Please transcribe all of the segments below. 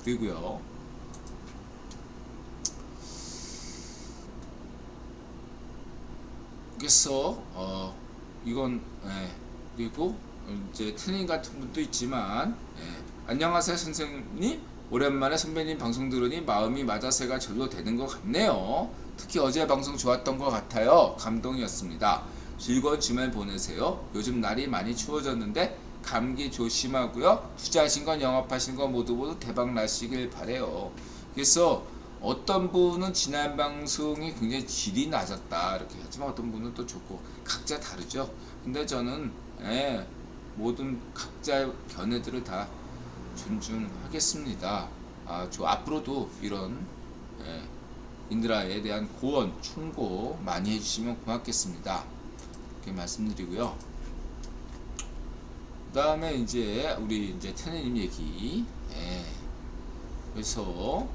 부탁드리고요. 그래서 이건 그리고 이제 트레이닝 같은 분도 있지만 안녕하세요 선생님, 오랜만에 선배님 방송 들으니 마음이 맞아서가 절로 되는 것 같네요. 특히 어제 방송 좋았던 것 같아요. 감동이었습니다. 즐거운 주말 보내세요. 요즘 날이 많이 추워졌는데 감기 조심하고요. 투자하신 건 영업하신 건 모두 대박 나시길 바래요. 그래서 어떤 분은 지난 방송이 굉장히 질이 낮았다 이렇게 하지만 어떤 분은 또 좋고 각자 다르죠. 근데 저는 모든 각자의 견해들을 다 존중하겠습니다. 앞으로도 이런 인드라에 대한 고언, 충고 많이 해주시면 고맙겠습니다. 이렇게 말씀드리고요. 그 다음에 이제 우리 이제 테네님 얘기. 그래서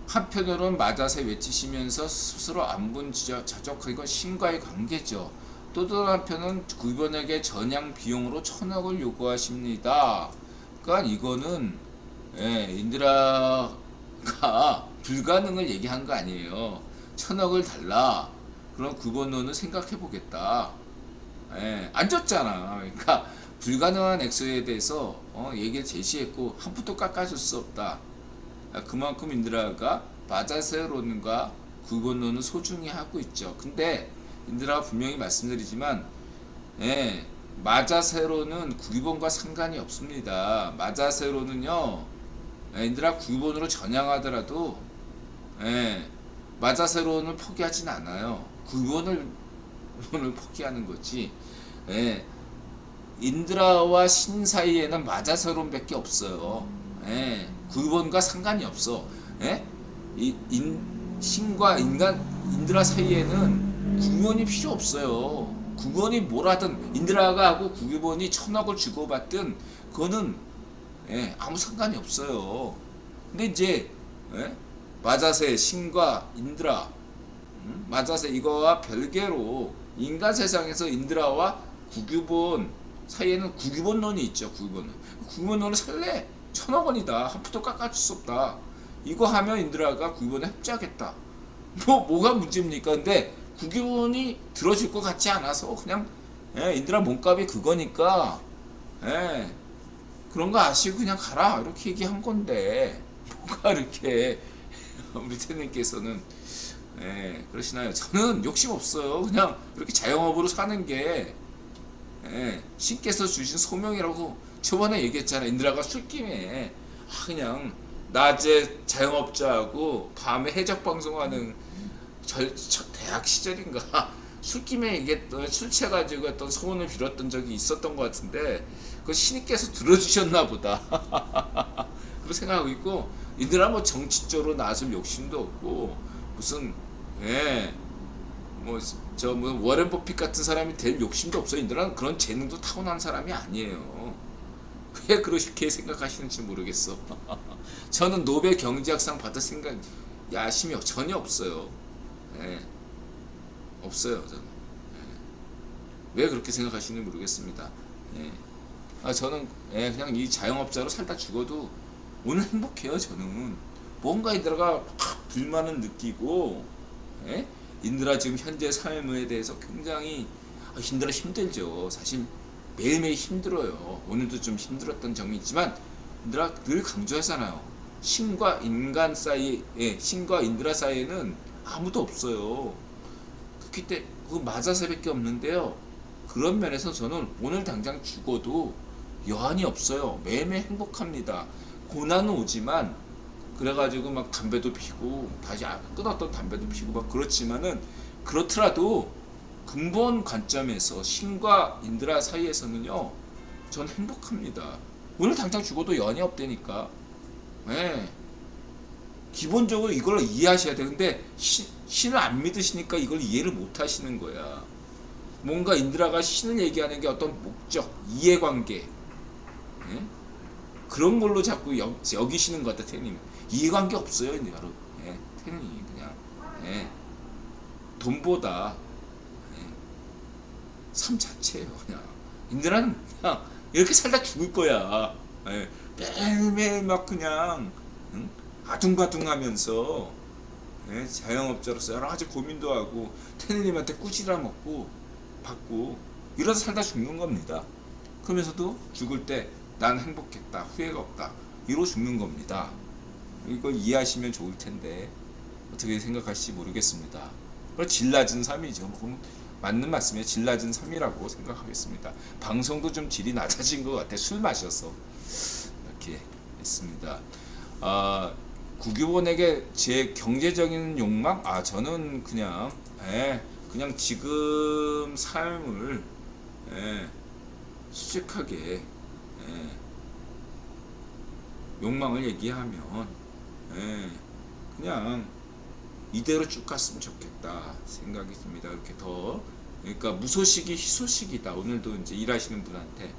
한편으로는 맞아서 외치시면서 스스로 안분 자족하고 이건 신과의 관계죠. 또 다른 한편은 구변에게 전양 비용으로 1000억을 요구하십니다. 그러니까 이거는 인드라가 불가능을 얘기한 거 아니에요. 1000억을 달라. 그럼 구변론은 생각해 보겠다. 안 줬잖아. 그러니까 불가능한 액수에 대해서 얘기를 제시했고 한 푼도 깎아줄 수 없다. 그만큼 인드라가 마자세론과 구본론은 소중히 하고 있죠. 근데 인드라가 분명히 말씀드리지만 마자세론은 구기본과 상관이 없습니다. 마자세론은요 인드라 구기본으로 전향하더라도 마자세론을 포기하진 않아요. 구기본을 포기하는 거지. 인드라와 신 사이에는 마자세론밖에 없어요. 구본과 상관이 없어. 신과 인드라 사이에는 구본이 필요 없어요. 구본이 뭐라든 인드라가 하고 구본이 1000억을 주고받든 그거는 아무 상관이 없어요. 근데 이제 마자세, 신과 인드라, 마자세 이거와 별개로 인간 세상에서 인드라와 구규본 사이에는 구규본론이 있죠. 구규본론을 살래 1000억 원이다. 한 푼도 깎아줄 수 없다. 이거 하면 인드라가 구규본에 협조하겠다. 뭐가 문제입니까? 근데 구규본이 들어줄 것 같지 않아서 그냥 인드라 몸값이 그거니까 그런 거 아시고 그냥 가라 이렇게 얘기한 건데 뭐가 이렇게 우리 태님께서는 그러시나요? 저는 욕심 없어요. 그냥 이렇게 자영업으로 사는 게 신께서 주신 소명이라고 저번에 얘기했잖아. 인드라가 술김에 그냥 낮에 자영업자하고 밤에 해적 방송하는 대학 시절인가 술김에 이게 술 취해가지고 어떤 소원을 빌었던 적이 있었던 것 같은데 그 신께서 들어주셨나 보다. 그렇게 생각하고 있고 인드라 뭐 정치적으로 나설 욕심도 없고 무슨 뭐 워렌 버핏 같은 사람이 될 욕심도 없어요. 인드라는 그런 재능도 타고난 사람이 아니에요. 왜 그렇게 생각하시는지 모르겠어. 저는 노벨 경제학상 받을 생각 야심이 전혀 없어요. 없어요. 저는 왜 그렇게 생각하시는지 모르겠습니다. 저는 그냥 이 자영업자로 살다 죽어도 오늘 행복해요. 저는 뭔가 인드라가 불만은 느끼고 인드라 지금 현재 삶에 대해서 굉장히 인드라 힘들죠. 사실 매일매일 힘들어요. 오늘도 좀 힘들었던 점이 있지만 인드라 늘 강조하잖아요. 신과 인간 사이에 신과 인드라 사이에는 아무도 없어요. 그때 그 마자세밖에 없는데요. 그런 면에서 저는 오늘 당장 죽어도 여한이 없어요. 매일매일 행복합니다. 고난은 오지만 그래가지고 막 담배도 피고 다시 끊었던 담배도 피고 막 그렇지만은 그렇더라도 근본 관점에서 신과 인드라 사이에서는요 전 행복합니다. 오늘 당장 죽어도 연이 없다니까. 기본적으로 이걸 이해하셔야 돼. 근데 신을 안 믿으시니까 이걸 이해를 못 하시는 거야. 뭔가 인드라가 신을 얘기하는 게 어떤 목적, 이해관계 그런 걸로 자꾸 여기시는 것 같아. 태님 이해관계 없어요. 여러분 태님이 그냥 돈보다 삶 자체예요. 그냥 인드라는 그냥 이렇게 살다 죽을 거야. 예, 매일매일 막 그냥 응? 아둥바둥하면서 예, 자영업자로서 여러 가지 고민도 하고 테니님한테 꾸지라 먹고 받고 이러다 살다 죽는 겁니다. 그러면서도 죽을 때 난 행복했다, 후회가 없다, 이러고 죽는 겁니다. 이걸 이해하시면 좋을 텐데 어떻게 생각하실지 모르겠습니다. 질 낮은 삶이죠. 그럼 맞는 말씀이에요. 질 낮은 삶이라고 생각하겠습니다. 방송도 좀 질이 낮아진 것 같아. 술 마셔서 이렇게 했습니다. 구교본에게 제 경제적인 욕망? 저는 그냥 그냥 지금 삶을 솔직하게 욕망을 얘기하면 그냥 이대로 쭉 갔으면 좋겠다 생각이 듭니다. 이렇게 더 그러니까 무소식이 희소식이다. 오늘도 이제 일하시는 분한테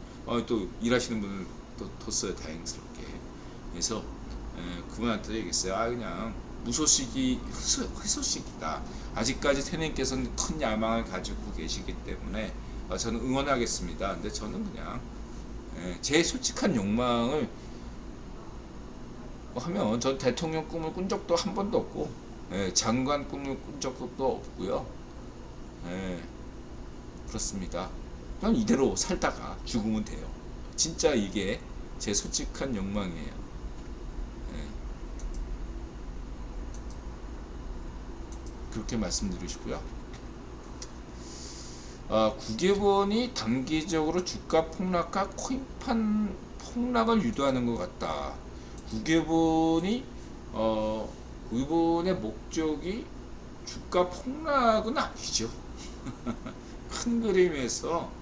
또 일하시는 분을 또 뒀어요. 다행스럽게. 그래서 그분한테 얘기했어요. 그냥 무소식이 희소식이다. 아직까지 태님께서는 큰 야망을 가지고 계시기 때문에 저는 응원하겠습니다. 근데 저는 그냥 제 솔직한 욕망을 하면 전 대통령 꿈을 꾼 적도 한 번도 없고 장관 꿈을 꾼 적도 없고요. 그렇습니다. 그냥 이대로 살다가 죽으면 돼요. 진짜 이게 제 솔직한 욕망이에요. 그렇게 말씀드리시고요. 구개본이 단기적으로 주가 폭락과 코인판 폭락을 유도하는 것 같다. 구개본이 이번의 목적이 주가 폭락은 아니죠. 큰 그림에서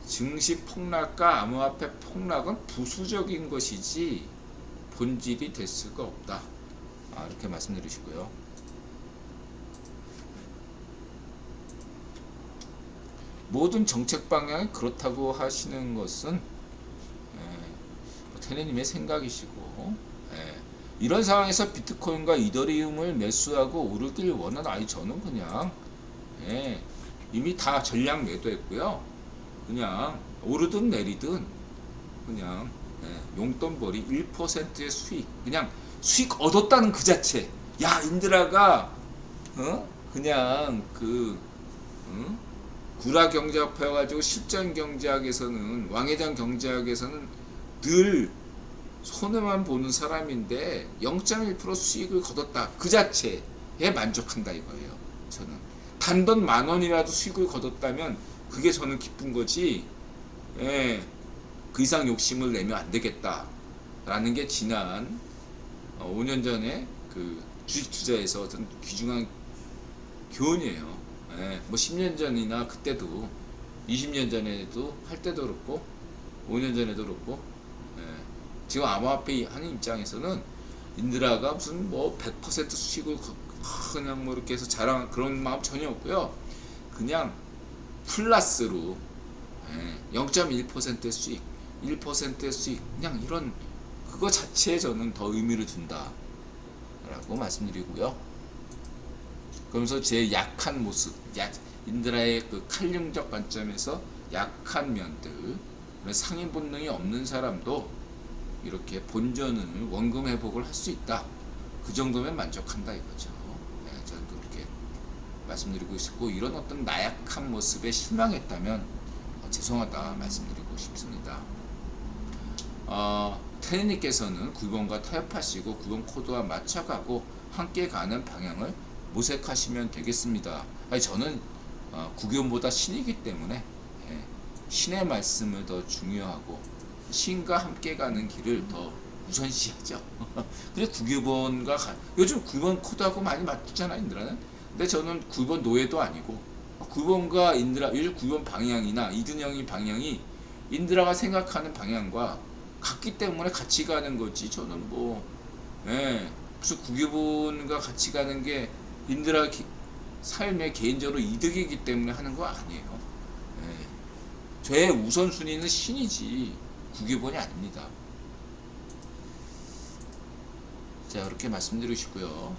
증시 폭락과 암호화폐 폭락은 부수적인 것이지 본질이 될 수가 없다. 이렇게 말씀드리시고요. 모든 정책 방향이 그렇다고 하시는 것은 테네님의 생각이시고 이런 상황에서 비트코인과 이더리움을 매수하고 오르길 원하는 저는 그냥 이미 다 전량 매도했고요. 그냥 오르든 내리든 그냥 용돈벌이 1%의 수익 그냥 수익 얻었다는 그 자체. 인드라가 그냥 구라 경제학 배워가지고 실전 경제학에서는 왕회장 경제학에서는 늘 손해만 보는 사람인데 0.1% 수익을 거뒀다 그 자체에 만족한다 이거예요. 저는 단돈 10,000원이라도 수익을 거뒀다면 그게 저는 기쁜 거지. 그 이상 욕심을 내면 안 되겠다 라는 게 지난 5년 전에 그 주식 투자에서 어떤 귀중한 교훈이에요. 뭐 10년 전이나 그때도 20년 전에도 할 때도 그렇고 5년 전에도 그렇고 지금 암호화폐 하는 입장에서는 인드라가 무슨 뭐 100% 수익을 그냥 뭐 이렇게 해서 자랑 그런 마음 전혀 없고요. 그냥 플러스로 0.1%의 수익, 1%의 수익 그냥 이런 그거 자체에 저는 더 의미를 둔다 라고 말씀드리고요. 그러면서 제 약한 모습, 인드라의 그 칼륨적 관점에서 약한 면들, 상인 본능이 없는 사람도 이렇게 본전을 원금 회복을 할 수 있다. 그 정도면 만족한다 이거죠. 저는 그렇게 말씀드리고 싶고 이런 어떤 나약한 모습에 실망했다면 죄송하다 말씀드리고 싶습니다. 테니님께서는 9번과 타협하시고 9번 코드와 맞춰가고 함께 가는 방향을 모색하시면 되겠습니다. 저는 구견보다 신이기 때문에 신의 말씀을 더 중요하고 신과 함께 가는 길을 더 우선시하죠. 그래서 9번과 요즘 9번 코드하고 많이 맞잖아요 인드라는. 근데 저는 9번 노예도 아니고 9번과 인드라 요즘 9번 방향이나 이든영이 방향이 인드라가 생각하는 방향과 같기 때문에 같이 가는 거지. 저는 뭐 무슨 9번과 같이 가는 게 인드라 삶에 개인적으로 이득이기 때문에 하는 거 아니에요. 저의 우선순위는 신이지 9번이 아닙니다. 자, 그렇게 말씀드리시고요.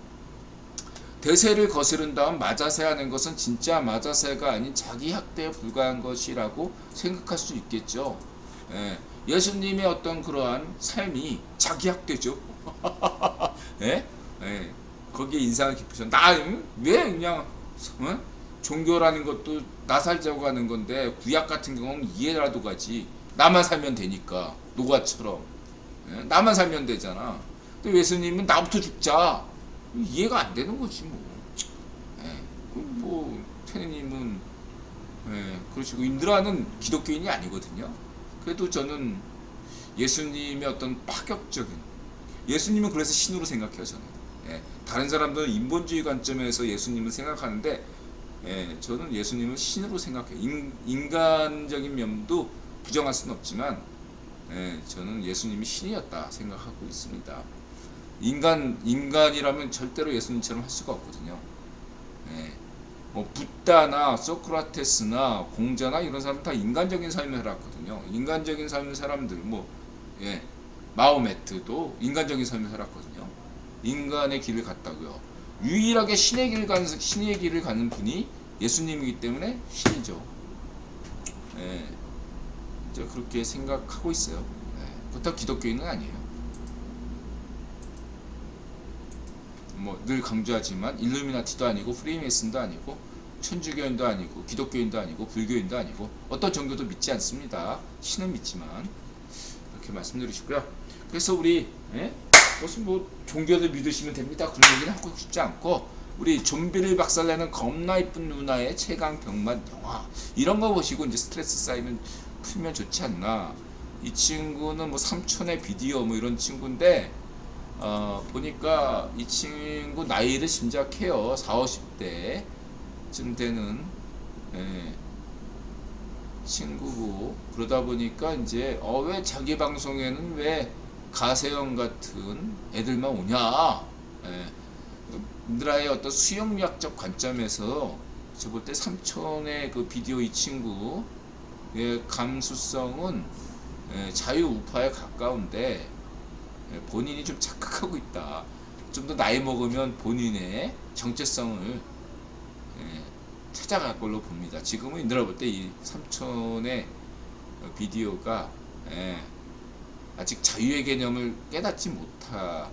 대세를 거스른 다음 마자세하는 것은 진짜 마자세가 아닌 자기 학대에 불과한 것이라고 생각할 수 있겠죠. 예, 예수님의 어떤 그러한 삶이 자기학되죠. 예? 예, 거기에 인상을 깊으셨. 나왜 그냥 종교라는 것도 나 살자고 하는 건데 구약 같은 경우는 이해라도 가지. 나만 살면 되니까 노아처럼 예? 나만 살면 되잖아. 근데 예수님은 나부터 죽자. 이해가 안 되는 거지 뭐. 예, 뭐 테니님은 예, 그러시고 인드라는 기독교인이 아니거든요. 그래도 저는 예수님의 어떤 파격적인 예수님은 그래서 신으로 생각해요 저는. 예, 다른 사람들은 인본주의 관점에서 예수님을 생각하는데 예, 저는 예수님을 신으로 생각해요. 인간적인 면도 부정할 수는 없지만 예, 저는 예수님이 신이었다 생각하고 있습니다. 인간이라면 절대로 예수님처럼 할 수가 없거든요. 예, 뭐 붓다나 소크라테스나 공자나 이런 사람 다 인간적인 삶을 살았거든요. 인간적인 삶을 사람들 뭐 예, 마호메트도 인간적인 삶을 살았거든요. 인간의 길을 갔다고요. 유일하게 신의 길을 가는 분이 예수님이기 때문에 신이죠. 예, 이제 그렇게 생각하고 있어요. 예, 그렇다고 기독교인은 아니에요. 뭐 늘 강조하지만 일루미나티도 아니고 프리메이슨도 아니고 천주교인도 아니고 기독교인도 아니고 불교인도 아니고 어떤 종교도 믿지 않습니다. 신은 믿지만 이렇게 말씀드리시고요. 그래서 우리 무슨 뭐 종교를 믿으시면 됩니다 그런 얘기는 하고 싶지 않고 우리 좀비를 박살내는 겁나 이쁜 누나의 최강 병맛 영화 이런 거 보시고 이제 스트레스 쌓이면 풀면 좋지 않나. 이 친구는 뭐 삼촌의 비디오 뭐 이런 친구인데 보니까 이 친구 나이를 짐작해요. 40, 50대쯤 되는 친구고 그러다 보니까 이제 왜 자기 방송에는 왜 가세형 같은 애들만 오냐. 인드라의 어떤 수영학적 관점에서 저 볼 때 삼촌의 그 비디오 이 친구의 감수성은 자유우파에 가까운데 본인이 좀 착각하고 있다. 좀 더 나이 먹으면 본인의 정체성을 찾아갈 걸로 봅니다. 지금은 인드라 볼 때 이 삼촌의 비디오가 아직 자유의 개념을 깨닫지 못하는데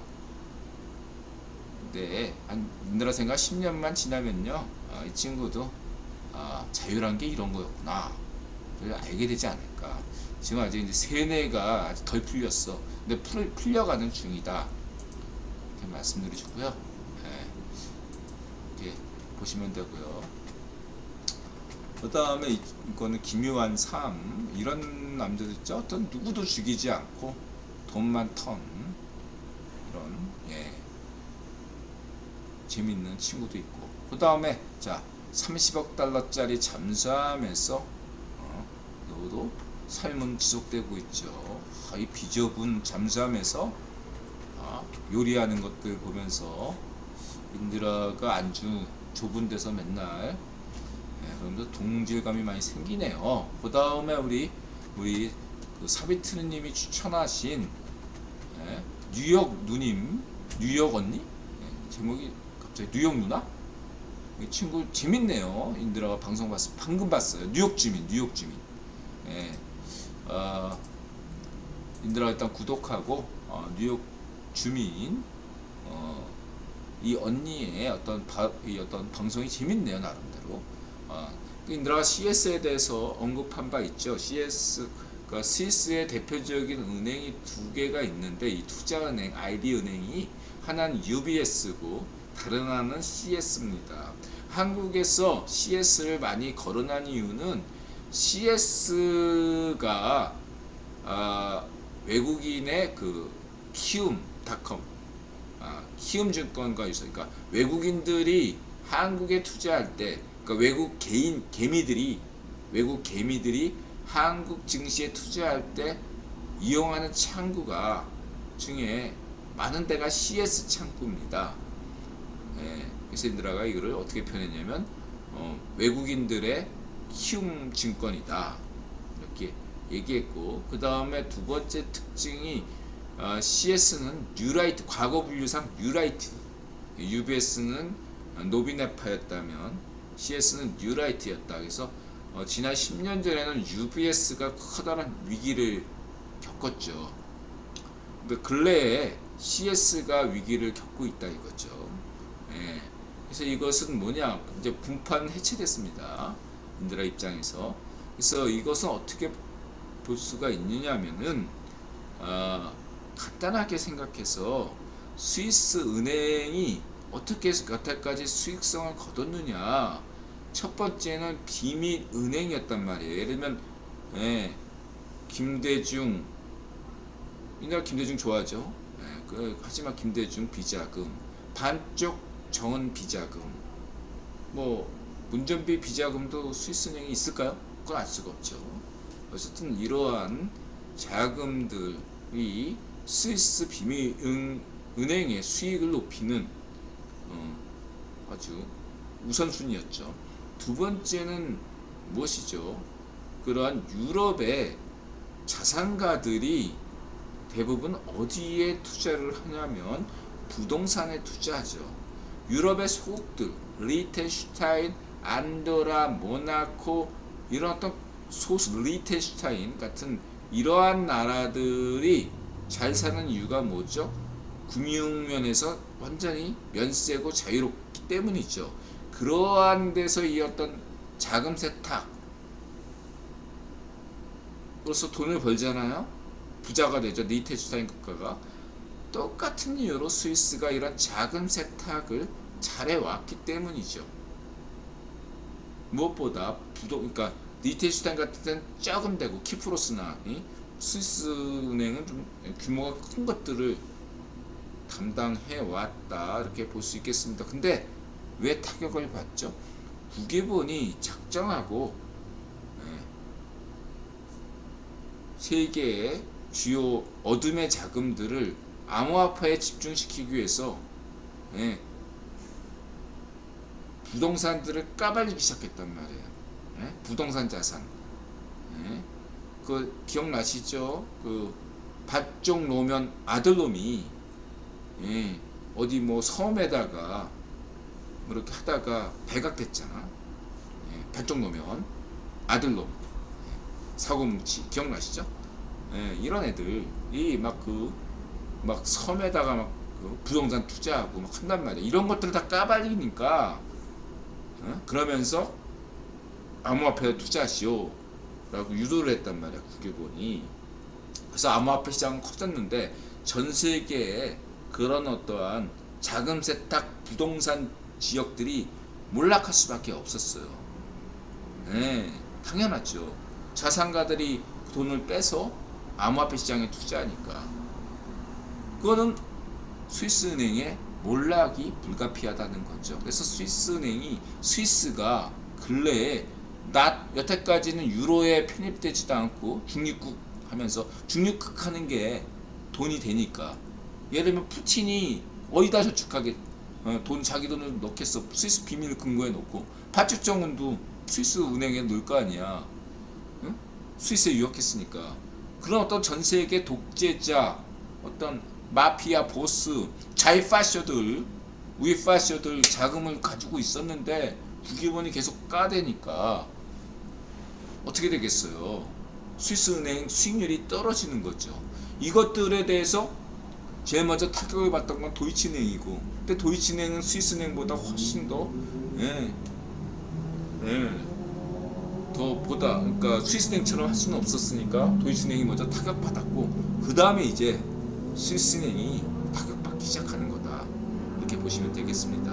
인드라 생각 10년만 지나면요 이 친구도 자유란 게 이런 거였구나 그걸 알게 되지 않을까. 지금 아직 이제 세뇌가 아직 덜 풀렸어. 근데 풀려가는 중이다. 이렇게 말씀드리셨고요. 이렇게 보시면 되고요. 그 다음에 이거는 기묘한 삶. 이런 남자들 있죠. 어떤 누구도 죽이지 않고 돈만 턴 이런 재밌는 친구도 있고. 그 다음에 자 30억 달러짜리 잠수함에서 너도 삶은 지속되고 있죠. 이 비좁은 잠수함에서 요리하는 것들 보면서 인드라가 아주 좁은 데서 맨날 그러면서 동질감이 많이 생기네요. 그 다음에 우리 그 사비트르님이 추천하신 뉴욕 누님, 뉴욕 언니 제목이 갑자기 뉴욕 누나? 이 친구 재밌네요. 인드라가 방송 방금 봤어요. 뉴욕 주민. 인드라가 일단 구독하고 뉴욕 주민 이 언니의 어떤 방송이 재밌네요 나름대로. 인드라가 CS에 대해서 언급한 바 있죠. CS 그러니까 스위스의 대표적인 은행이 두 개가 있는데 이 투자은행 IB 은행이 하나는 UBS고 다른 하나는 CS입니다. 한국에서 CS를 많이 거론한 이유는 CS가 외국인의 그 키움닷컴 키움증권과 있어요. 그러니까 외국인들이 한국에 투자할 때 그러니까 외국 개미들이 한국 증시에 투자할 때 이용하는 창구가 중에 많은 데가 CS 창구입니다. 그래서 인드라가 이거를 어떻게 표현했냐면 외국인들의 키움 증권이다 이렇게 얘기했고, 그 다음에 두 번째 특징이 CS는 뉴라이트, 과거 분류상 뉴라이트, UBS는 노비네파였다면 CS는 뉴라이트였다. 그래서 지난 10년 전에는 UBS가 커다란 위기를 겪었죠. 근데 근래에 CS가 위기를 겪고 있다 이거죠. 예. 그래서 이것은 뭐냐, 이제 분판 해체됐습니다. 인드라 입장에서. 그래서 이것은 어떻게 볼 수가 있느냐면은 간단하게 생각해서 스위스 은행이 어떻게 여태까지 수익성을 거뒀느냐. 첫 번째는 비밀 은행이었단 말이에요. 예를 들면 김대중, 이날 김대중 좋아하죠. 하지만 김대중 비자금, 반쪽 정은 비자금, 뭐 문전비 비자금도 스위스은행이 있을까요? 그건 알 수가 없죠. 어쨌든 이러한 자금들이 스위스 비밀 은행의 수익을 높이는 아주 우선순위였죠. 두 번째는 무엇이죠? 그러한 유럽의 자산가들이 대부분 어디에 투자를 하냐면 부동산에 투자하죠. 유럽의 소국들, 리텐슈타인, 안도라, 모나코, 이런 어떤 소수, 리텐슈타인 같은 이러한 나라들이 잘 사는 이유가 뭐죠? 금융면에서 완전히 면세고 자유롭기 때문이죠. 그러한 데서 이 어떤 자금 세탁으로서 돈을 벌잖아요. 부자가 되죠. 리텐슈타인 국가가. 똑같은 이유로 스위스가 이런 자금 세탁을 잘해왔기 때문이죠. 무엇보다 그러니까 리텐슈타인 같은 데는 조금 되고 키프로스나 스위스 은행은 좀 규모가 큰 것들을 담당해 왔다, 이렇게 볼 수 있겠습니다. 근데 왜 타격을 받죠? 국외본이 작정하고 세계의 주요 어둠의 자금들을 암호화폐에 집중시키기 위해서 부동산들을 까발리기 시작했단 말이에요. 부동산 자산. 그 기억나시죠? 그 밭종 노면 아들놈이 어디 뭐 섬에다가 뭐 이렇게 하다가 발각됐잖아. 밭종 노면 아들놈 사고뭉치 기억나시죠? 이런 애들이 막 섬에다가 막 부동산 투자하고 막 한단 말이야. 이런 것들을 다 까발리니까 그러면서 암호화폐에 투자하시오 라고 유도를 했단 말이야, 국외본이. 그래서 암호화폐 시장은 커졌는데 전 세계에 그런 어떠한 자금 세탁 부동산 지역들이 몰락할 수밖에 없었어요. 당연하죠. 자산가들이 돈을 빼서 암호화폐 시장에 투자하니까. 그거는 스위스은행의 몰락이 불가피하다는 거죠. 그래서 스위스가 근래에 여태까지는 유로에 편입되지도 않고 중립국 하면서, 중립국 하는 게 돈이 되니까. 예를 들면 푸틴이 어디다 저축하게 자기 돈을 넣겠어? 스위스 비밀 금고에 넣고, 파축정은도 스위스 은행에 넣을 거 아니야. 스위스에 유학했으니까. 그런 어떤 전 세계 독재자, 어떤 마피아 보스, 자이파쇼들, 위파쇼들 자금을 가지고 있었는데 국외본이 계속 까대니까 어떻게 되겠어요? 스위스 은행 수익률이 떨어지는 거죠. 이것들에 대해서 제일 먼저 타격을 받던 건 도이치은행이고, 근데 도이치은행은 스위스은행보다 훨씬 더 그러니까 스위스은행처럼 할 수는 없었으니까 도이치은행이 먼저 타격받았고, 그 다음에 이제 스위스은행이 타격받기 시작하는 거다, 이렇게 보시면 되겠습니다.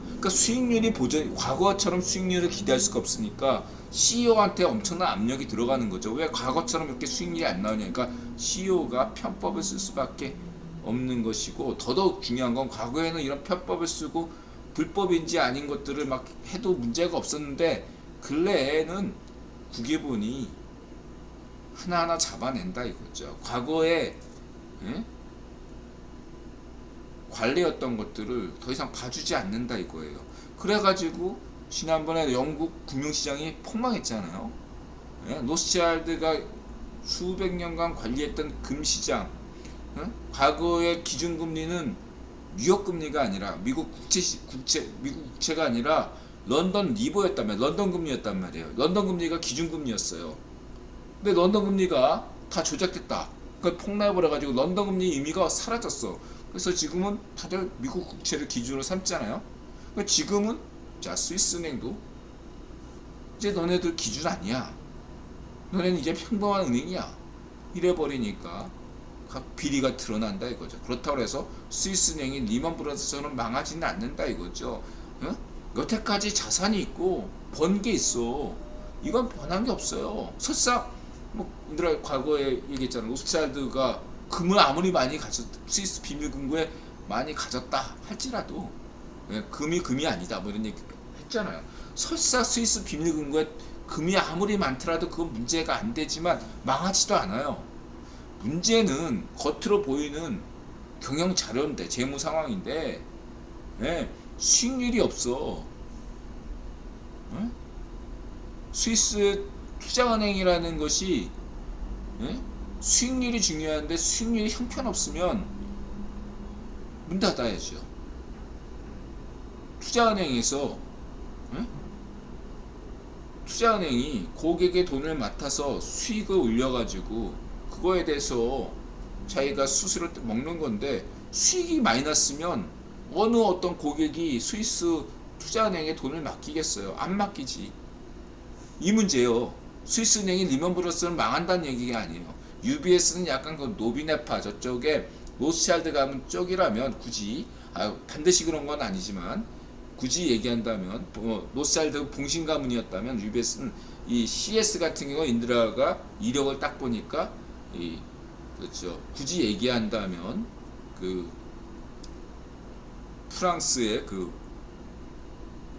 그러니까 수익률이 과거처럼 수익률을 기대할 수가 없으니까 CEO한테 엄청난 압력이 들어가는 거죠. 왜 과거처럼 이렇게 수익률이 안 나오냐. 그러니까 CEO가 편법을 쓸 수밖에 없는 것이고, 더더욱 중요한 건 과거에는 이런 편법을 쓰고 불법인지 아닌 것들을 막 해도 문제가 없었는데, 근래에는 국외본이 하나하나 잡아낸다 이거죠. 과거에 관례였던 것들을 더 이상 봐주지 않는다 이거예요. 그래가지고 지난번에 영국 금융시장이 폭망했잖아요. 로스차일드가 수백 년간 관리했던 금시장, 과거의 기준금리는 뉴욕 금리가 아니라 미국 국채가 아니라 런던 리버였다면 런던 금리였단 말이에요. 런던 금리가 기준 금리였어요. 근데 런던 금리가 다 조작됐다. 그 폭락을 해가지고 런던 금리 의미가 사라졌어. 그래서 지금은 다들 미국 국채를 기준으로 삼잖아요. 그러니까 지금은 자 스위스은행도 이제 너네들 기준 아니야. 너네는 이제 평범한 은행이야. 이래버리니까 각 비리가 드러난다 이거죠. 그렇다고 해서 스위스은행이 리먼 브라더스처럼 망하지는 않는다 이거죠. 어? 여태까지 자산이 있고 번 게 있어. 이건 변한 게 없어요. 설사 뭐 얘들아 과거에 얘기했잖아. 로스차일드가 금을 아무리 많이 가졌 스위스 비밀금고에 많이 가졌다 할지라도 금이 아니다 뭐 이런 얘기 했잖아요. 설사 스위스 비밀금고에 금이 아무리 많더라도 그건 문제가 안 되지만 망하지도 않아요. 문제는 겉으로 보이는 경영 자료인데 재무 상황인데 수익률이 없어. 스위스 투자은행이라는 것이 수익률이 중요한데 수익률이 형편없으면 문 닫아야죠. 투자은행에서 투자은행이 고객의 돈을 맡아서 수익을 올려가지고 그거에 대해서 자기가 수수료 먹는 건데 수익이 마이너스면 어느 어떤 고객이 스위스 투자은행에 돈을 맡기겠어요? 안 맡기지. 이 문제예요. 스위스은행이 리먼 브라더스는 망한다는 얘기가 아니에요. UBS는 약간 그 노비네파 저쪽에 로스차일드 가문 쪽이라면 굳이 반드시 그런 건 아니지만 굳이 얘기한다면 로스차일드 봉신 가문이었다면 UBS는 이 CS 같은 경우 인드라가 이력을 딱 보니까 그렇죠. 굳이 얘기한다면 그 프랑스의 그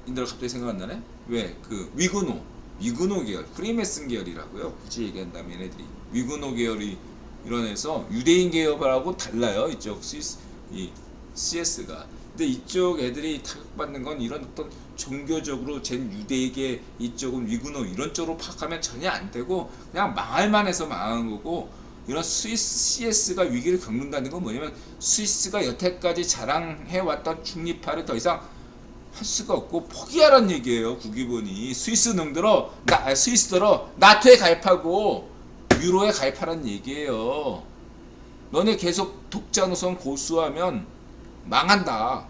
인드라 갑자기 생각 안 나네? 왜? 그 위그노 계열, 프리메슨 계열이라고요. 굳이 얘기한다면 얘네들이 위그노 계열이 일어나서 유대인 계열하고 달라요. 이쪽 스위스 이 CS가. 근데 이쪽 애들이 타격받는 건 이런 어떤 종교적으로 젠 유대계 이쪽은 위그노 이런 쪽으로 파악하면 전혀 안 되고 그냥 망할 만해서 망한 거고 이런 스위스 CS가 위기를 겪는다는 건 뭐냐면 스위스가 여태까지 자랑해왔던 중립화를 더 이상 할 수가 없고 포기하라는 얘기예요. 국기본이 스위스들어 나토에 가입하고 유로에 가입하라는 얘기예요. 너네 계속 독자 노선 고수하면 망한다.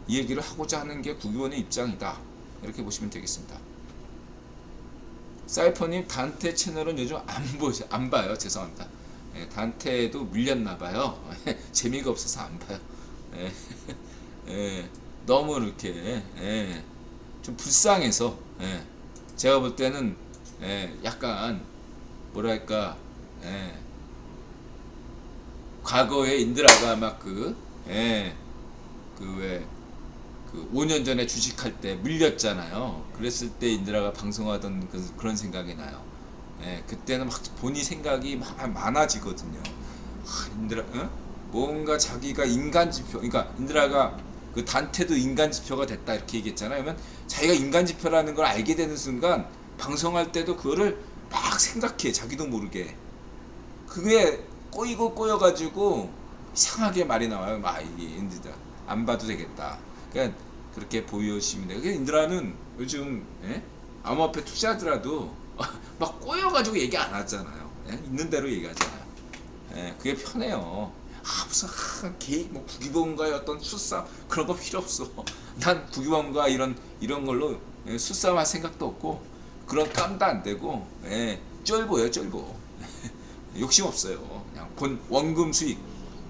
이 얘기를 하고자 하는 게 국기본의 입장이다. 이렇게 보시면 되겠습니다. 사이퍼님 단테 채널은 요즘 안 봐요. 죄송합니다. 단테도 밀렸나봐요. 재미가 없어서 안 봐요. 너무 이렇게 좀 불쌍해서 제가 볼 때는 약간 뭐랄까 과거에 인드라가 막 그 왜 그 5년 전에 주식할 때 물렸잖아요. 그랬을 때 인드라가 방송하던 그런 생각이 나요. 그때는 막 본인 생각이 많아지거든요. 인드라 뭔가 자기가 인간지표, 그러니까 인드라가 그 단테도 인간지표가 됐다 이렇게 얘기했잖아요. 그러면 자기가 인간지표라는 걸 알게 되는 순간 방송할 때도 그거를 막 생각해. 자기도 모르게. 그게 꼬여가지고 이상하게 말이 나와요. 이게 인드라 안 봐도 되겠다. 그러니까 그렇게 보여지면 돼요. 인드라는 요즘 암호화폐 투자하더라도 막 꼬여가지고 얘기 안 하잖아요. 있는 대로 얘기하잖아요. 그게 편해요. 무슨 개인 뭐 국기본과의 어떤 수싸움 그런 거 필요 없어. 난 국기본과 이런 걸로 수싸움할 생각도 없고 그런 깜도 안 되고 쫄보예요. 쫄보. 욕심 없어요. 그냥 본 원금 수익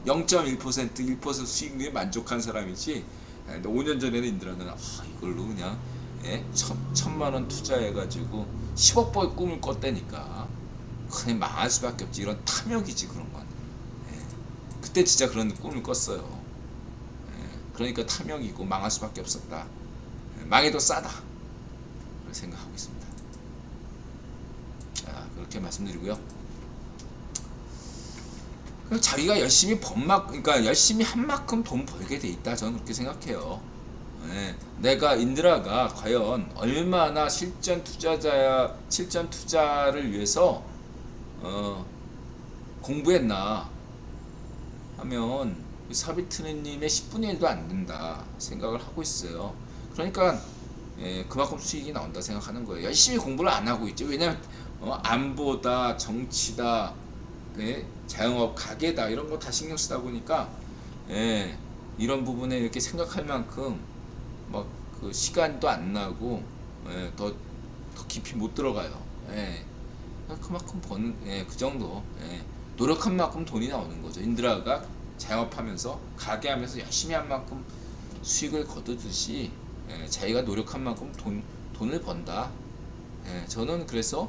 0.1% 1% 수익률에 만족한 사람이지. 근데 5년 전에는 인드라는 이걸로 그냥 1,000만 원 투자해가지고 10억 벌 꿈을 꿨다니까. 그냥 망할 수밖에 없지. 이런 탐욕이지 그런 건. 그때 진짜 그런 꿈을 꿨어요. 그러니까 탐욕이고 망할 수밖에 없었다. 망해도 싸다. 그렇게 생각하고 있습니다. 자, 그렇게 말씀드리고요. 자기가 열심히 그러니까 열심히 한 만큼 돈 벌게 돼 있다. 저는 그렇게 생각해요. 내가 인드라가 과연 얼마나 실전 투자를 위해서, 공부했나 하면, 사비트리님의 10분의 1도 안 된다 생각을 하고 있어요. 그러니까 그만큼 수익이 나온다 생각하는 거예요. 열심히 공부를 안 하고 있죠. 왜냐면 안보다 정치다, 자영업 가게다 이런 거 다 신경 쓰다 보니까 이런 부분에 이렇게 생각할 만큼 막 그 시간도 안 나고 더 깊이 못 들어가요. 그만큼 버는 그 정도 노력한 만큼 돈이 나오는 거죠. 인드라가 자영업하면서 가게 하면서 열심히 한 만큼 수익을 거두듯이 자기가 노력한 만큼 돈을 번다. 저는 그래서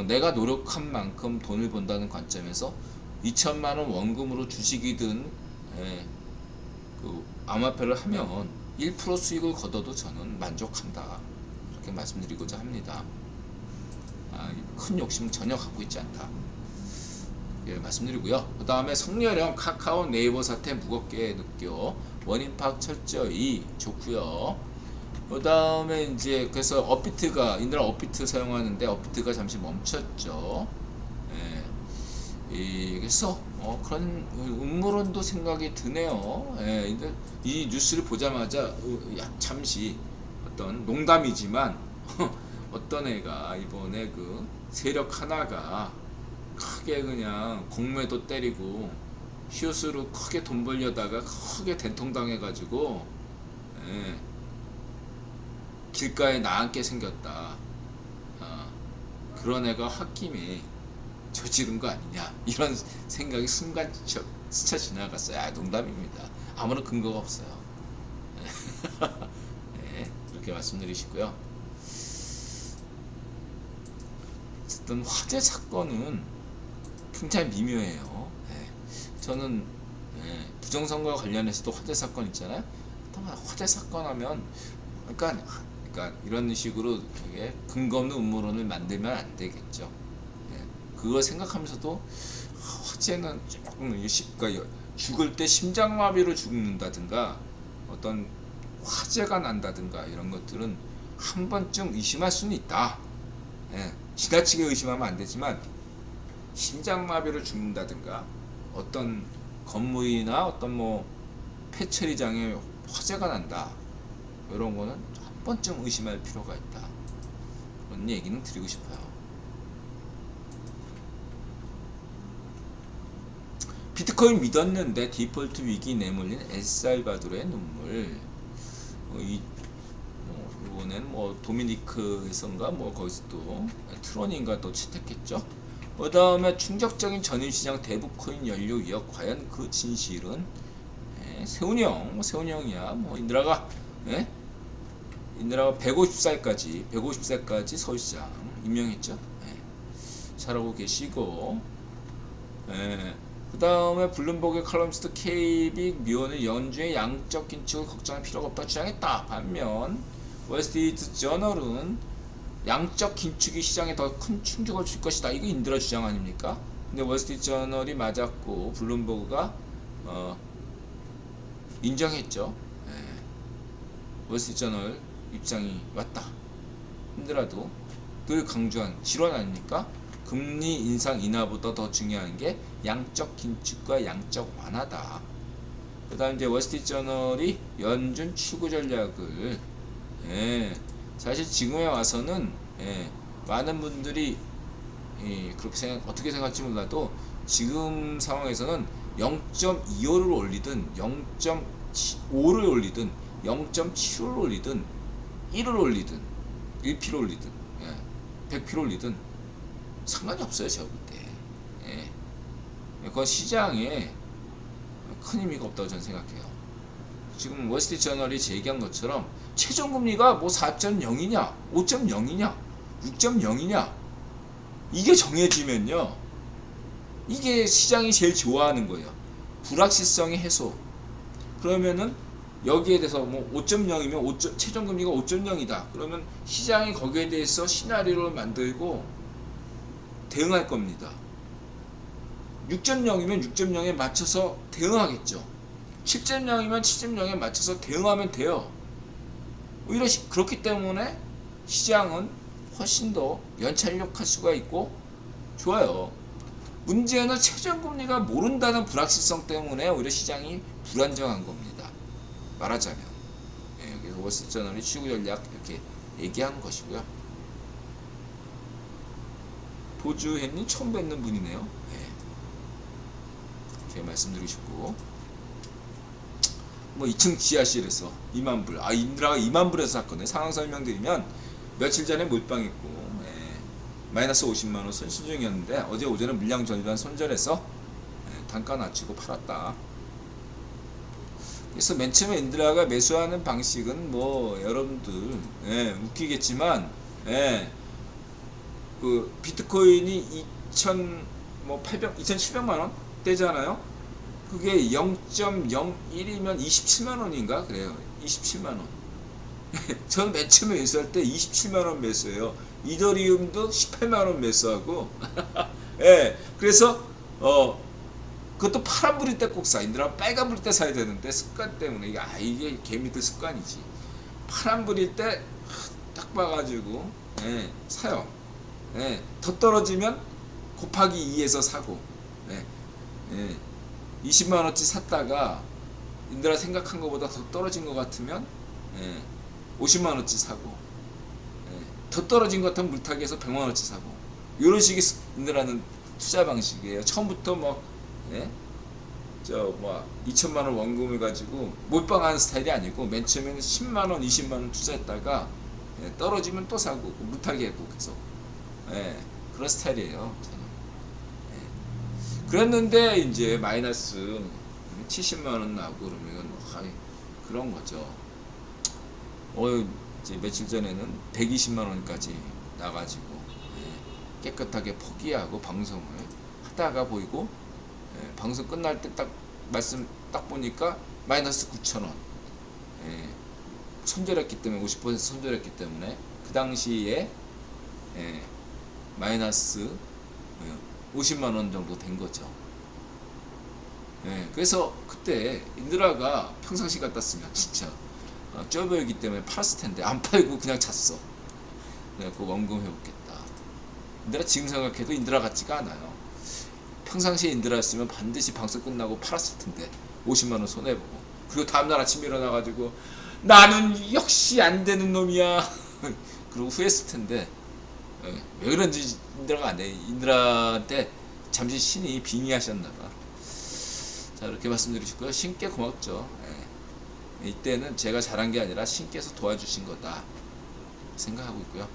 내가 노력한 만큼 돈을 번다는 관점에서 2천만원 원금으로 주식이든 그 암호화폐를 하면 1% 수익을 거둬도 저는 만족한다. 이렇게 말씀드리고자 합니다. 큰 욕심 전혀 갖고 있지 않다. 말씀드리고요. 그 다음에 성렬형 카카오 네이버 사태 무겁게 느껴 원인 파악 철저히 좋고요. 그 다음에 이제 그래서 업비트가 인드라 업비트 사용하는데 업비트가 잠시 멈췄죠. 그래서 그런 음모론도 생각이 드네요. 이 뉴스를 보자마자 잠시 어떤 농담이지만 어떤 애가 이번에 그 세력 하나가 크게 그냥 공매도 때리고 슛으로 크게 돈 벌려다가 크게 된통당해가지고 길가에 나앉게 생겼다. 그런 애가 홧김에 저지른 거 아니냐 이런 생각이 순간 스쳐 지나갔어요. 농담입니다. 아무런 근거가 없어요. 그렇게 말씀드리시고요. 어쨌든 화재 사건은 굉장히 미묘해요. 저는 부정선거와 관련해서도 화재 사건 있잖아요. 화재 사건 하면 그러니까 이런 식으로 근거 없는 음모론을 만들면 안 되겠죠. 그거 생각하면서도 화재는 조금 그러니까 죽을 때 심장마비로 죽는다든가 어떤 화재가 난다든가 이런 것들은 한 번쯤 의심할 수는 있다. 지나치게 의심하면 안 되지만 심장마비로 죽는다든가 어떤 건물이나 어떤 뭐 폐처리장에 화재가 난다 이런 거는 한 번쯤 의심할 필요가 있다. 그런 얘기는 드리고 싶어요. 비트코인 믿었는데 디폴트 위기 내몰린 엘살바도르의 눈물. 이번엔 뭐 도미니크에선가 뭐 거기서 또 트론인가 또 채택했죠. 그 다음에 충격적인 전임시장 대북코인 연료 위협. 과연 그 진실은? 세훈형이야. 뭐 인드라가 150살까지 서울시장 임명했죠. 잘하고 계시고. 그 다음에 블룸버그의 칼럼니스트 KBIC 묘는 연준의 양적 긴축을 걱정할 필요가 없다 주장했다. 반면 월스트리트 저널은 양적 긴축이 시장에 더 큰 충격을 줄 것이다. 이거 인드라 주장 아닙니까? 근데 월스트리트 저널이 맞았고 블룸버그가 인정했죠. 월스트리트 저널 입장이 왔다. 인드라도 늘 강조한 질원 아닙니까? 금리 인상 인하보다 더 중요한 게 양적 긴축과 양적 완화다. 그 다음 이제 월스트리트 저널이 연준 출구 전략을 사실 지금에 와서는 많은 분들이 그렇게 어떻게 생각할지 몰라도 지금 상황에서는 0.25를 올리든 0.5를 올리든 0.75를 올리든 1을 올리든 1p를 올리든 100p를 올리든 상관이 없어요. 제가 볼 때. 그건 시장에 큰 의미가 없다고 저는 생각해요. 지금 월스트리트 저널이 제기한 것처럼 최종금리가 뭐 4.0이냐 5.0이냐 6.0이냐 이게 정해지면요, 이게 시장이 제일 좋아하는 거예요. 불확실성의 해소. 그러면은 여기에 대해서 뭐 5.0이면 최종금리가 5.0이다 그러면 시장이 거기에 대해서 시나리오를 만들고 대응할 겁니다. 6.0이면 6.0에 맞춰서 대응하겠죠. 7.0이면 7.0에 맞춰서 대응하면 돼요. 오히려 그렇기 때문에 시장은 훨씬 더 연착륙할 수가 있고 좋아요. 문제는 최저금리가 모른다는 불확실성 때문에 오히려 시장이 불안정한 겁니다. 말하자면. 예, 그래서 월스트리트저널이 추구 전략 이렇게 얘기한 것이고요. 보주혜님 처음 뵙는 분이네요. 예. 이렇게 말씀드리고 싶고, 뭐 2층 지하실에서 2만 불, 인드라가 2만 불에서 샀거든요. 상황 설명드리면 며칠 전에 몰빵했고, 마이너스 50만 원 손실 중이었는데 어제 오전에 물량 절반 손절해서 단가 낮추고 팔았다. 그래서 맨 처음에 인드라가 매수하는 방식은 뭐 여러분들 웃기겠지만 그 비트코인이 2,700만 원 대잖아요. 그게 0.01이면 27만 원인가 그래요. 27만 원. 저는 맨 처음에 매수할 때 27만 원 매수해요. 이더리움도 18만 원 매수하고. 그래서 그것도 파란불일 때 꼭 사. 인드라 빨간불일 때 사야 되는데 습관 때문에 이게 개미들 습관이지. 파란불일 때 딱 봐가지고 사요. 더 떨어지면 곱하기 2에서 사고. 20만원치 샀다가 인드라 생각한 것보다 더 떨어진 것 같으면 50만원치 사고, 더 떨어진 것 같으면 물타기해서 100만원치 사고, 이런 식의 인드라는 투자 방식이에요. 처음부터 뭐 2천만원 원금을 가지고 몰빵하는 스타일이 아니고 맨 처음에는 10만원 20만원 투자했다가 떨어지면 또 사고 물타기 하고 계속 그런 스타일이에요. 저는. 그랬는데 이제 마이너스 70만원 나고 그러면 그런 거죠. 이제 며칠 전에는 120만원까지 나가지고 깨끗하게 포기하고 방송을 하다가 보이고 방송 끝날 때 딱 말씀 딱 보니까 마이너스 9천원 손절했기 때문에 50% 손절했기 때문에 그 당시에 마이너스 50만원 정도 된 거죠. 그래서 그때 인드라가 평상시 같았으면 진짜 쪄보이기 때문에 팔았을 텐데 안 팔고 그냥 잤어. 내가 그거 원금 해먹겠다. 인드라 지금 생각해도 인드라 같지가 않아요. 평상시에 인드라였으면 반드시 방송 끝나고 팔았을 텐데 50만원 손해보고, 그리고 다음날 아침에 일어나가지고 나는 역시 안 되는 놈이야 그러고 후회했을 텐데 왜 그런지 인드라가 안 돼. 인드라한테 잠시 신이 빙의하셨나봐. 자, 이렇게 말씀드리시고요. 신께 고맙죠. 이때는 제가 잘한 게 아니라 신께서 도와주신 거다 생각하고 있고요.